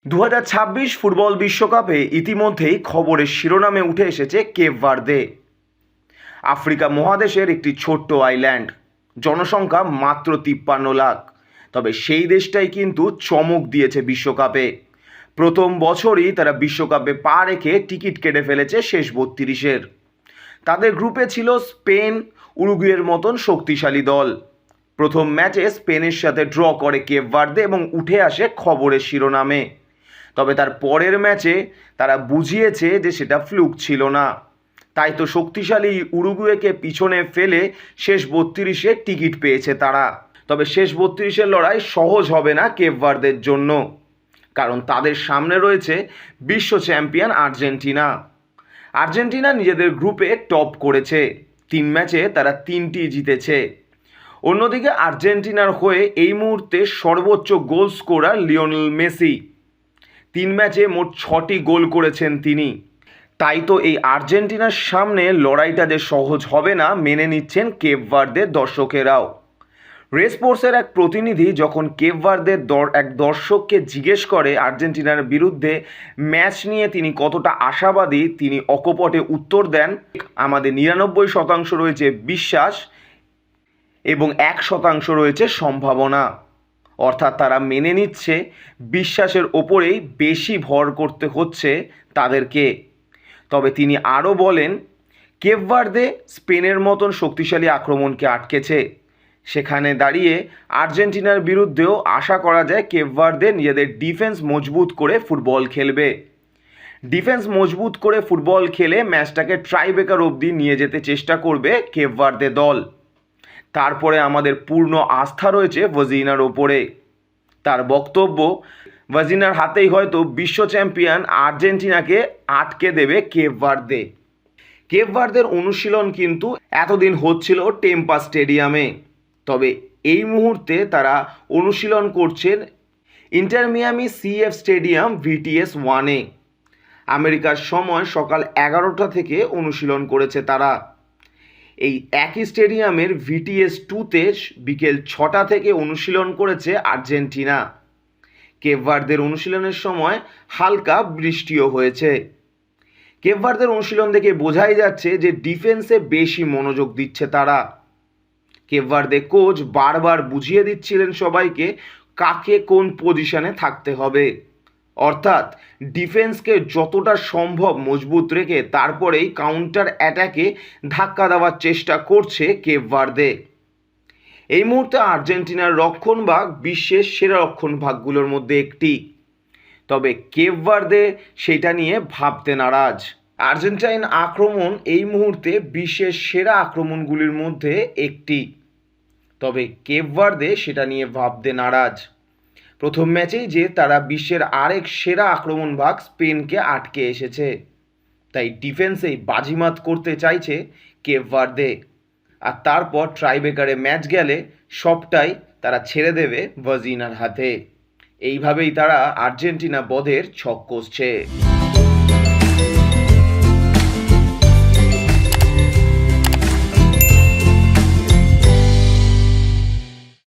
2026 football বিশ্বকাপে ইতিমধ্যেই খবরের শিরোনামে উঠে এসেছে কেপ ভার্দে। আফ্রিকা মহাদেশের একটি ছোট্ট আইল্যান্ড, জনসংখ্যা মাত্র 53 লাখ। তবে সেই দেশটাই কিন্তু চমক দিয়েছে বিশ্বকাপে। প্রথম বছরই তারা বিশ্বকাপে পা রেখে টিকিট কেটে ফেলেছে শেষ 32-এর। তাদের গ্রুপে ছিল স্পেন, উরুগুয়ের মতন শক্তিশালী দল। প্রথম ম্যাচে স্পেনের সাথে ড্র করে কেপ ভার্দে এবং উঠে আসে খবরের শিরোনামে। তবে তার পরের ম্যাচে তারা বুঝিয়েছে যে সেটা ফ্লুক ছিল না। তাই তো শক্তিশালী উরুগুয়েকে পিছনে ফেলে শেষ 32-এ টিকিট পেয়েছে তারা। তবে শেষ 32-এর লড়াই সহজ হবে না কেপ ভার্দের জন্য, কারণ তাদের সামনে রয়েছে বিশ্ব চ্যাম্পিয়ন আর্জেন্টিনা। আর্জেন্টিনা নিজেদের গ্রুপে টপ করেছে, 3 ম্যাচে তারা 3টি জিতেছে। অন্যদিকে আর্জেন্টিনার হয়ে এই মুহূর্তে সর্বোচ্চ গোল স্কোরার লিওনেল মেসি, 3 ম্যাচে মোট 6টি গোল করেছেন তিনি। তাই তো এই আর্জেন্টিনার সামনে লড়াইটা যে সহজ হবে না মেনে নিচ্ছেন কেপ ভার্দের দর্শকেরাও। রেসপোর্টসের এক প্রতিনিধি যখন কেপ ভার্দের এক দর্শককে জিজ্ঞেস করে আর্জেন্টিনার বিরুদ্ধে ম্যাচ নিয়ে তিনি কতটা আশাবাদী, তিনি অকপটে উত্তর দেন, আমাদের 99% রয়েছে বিশ্বাস এবং 1% রয়েছে সম্ভাবনা। অর্থাৎ তারা মেনে নিচ্ছে বিশ্বাসের ওপরেই বেশি ভর করতে হচ্ছে তাদেরকে। তবে তিনি আরও বলেন, কেপ ভার্দে স্পেনের মতন শক্তিশালী আক্রমণকে আটকেছে। সেখানে দাঁড়িয়ে আর্জেন্টিনার বিরুদ্ধেও আশা করা যায় কেপ ভার্দে নিজেদের ডিফেন্স মজবুত করে ফুটবল খেলবে। ডিফেন্স মজবুত করে ফুটবল খেলে ম্যাচটাকে ট্রাইব্রেকার অবধি নিয়ে যেতে চেষ্টা করবে কেপ ভার্দে দল। তারপরে আমাদের পূর্ণ আস্থা রয়েছে ভাজিনার ওপরে। তার বক্তব্য, ভাজিনার হাতেই হয়তো বিশ্ব চ্যাম্পিয়ন আর্জেন্টিনাকে আটকে দেবে কেপ ভার্দে। কেপ ভার্দের অনুশীলন কিন্তু এতদিন হচ্ছিল টেম্পা স্টেডিয়ামে, তবে এই মুহূর্তে তারা অনুশীলন করছেন inter Miami CF stadium VTS 1-এ। আমেরিকার সময় সকাল 11টা থেকে অনুশীলন করেছে তারা। এই একই স্টেডিয়ামের VTS 2-তে বিকেল 6টা থেকে অনুশীলন করেছে আর্জেন্টিনা। কেপ ভার্দের অনুশীলনের সময় হালকা বৃষ্টিও হয়েছে। কেপ ভার্দের অনুশীলন দেখে বোঝাই যাচ্ছে যে ডিফেন্সে বেশি মনোযোগ দিচ্ছে তারা। কেপ ভার্দে কোচ বারবার বুঝিয়ে দিচ্ছিলেন সবাইকে কাকে কোন পজিশনে থাকতে হবে। অর্থাৎ ডিফেন্সকে যতটা সম্ভব মজবুত রেখে তারপরেই কাউন্টার অ্যাটাকে ধাক্কা দেওয়ার চেষ্টা করছে কেপ ভার্দে। এই মুহূর্তে আর্জেন্টিনার রক্ষণভাগ বিশ্বের সেরা রক্ষণভাগগুলোর মধ্যে একটি। তবে কেপ ভার্দে সেটা নিয়ে ভাবতে নারাজ। আর্জেন্টাইন আক্রমণ এই মুহূর্তে বিশ্বের সেরা আক্রমণগুলির মধ্যে একটি, তবে কেপ ভার্দে সেটা নিয়ে ভাবতে নারাজ। প্রথম ম্যাচেই যে তারা বিশ্বের আরেক সেরা আক্রমণভাগ স্পেনকে আটকে এসেছে, তাই ডিফেন্সেই বাজিমাত করতে চাইছে কেপ ভার্দে। আর তারপর ট্রাইব্রেকারে ম্যাচ গেলে সবটাই তারা ছেড়ে দেবে ভাজিনার হাতে। এইভাবেই তারা আর্জেন্টিনা বধের ছক কষছে।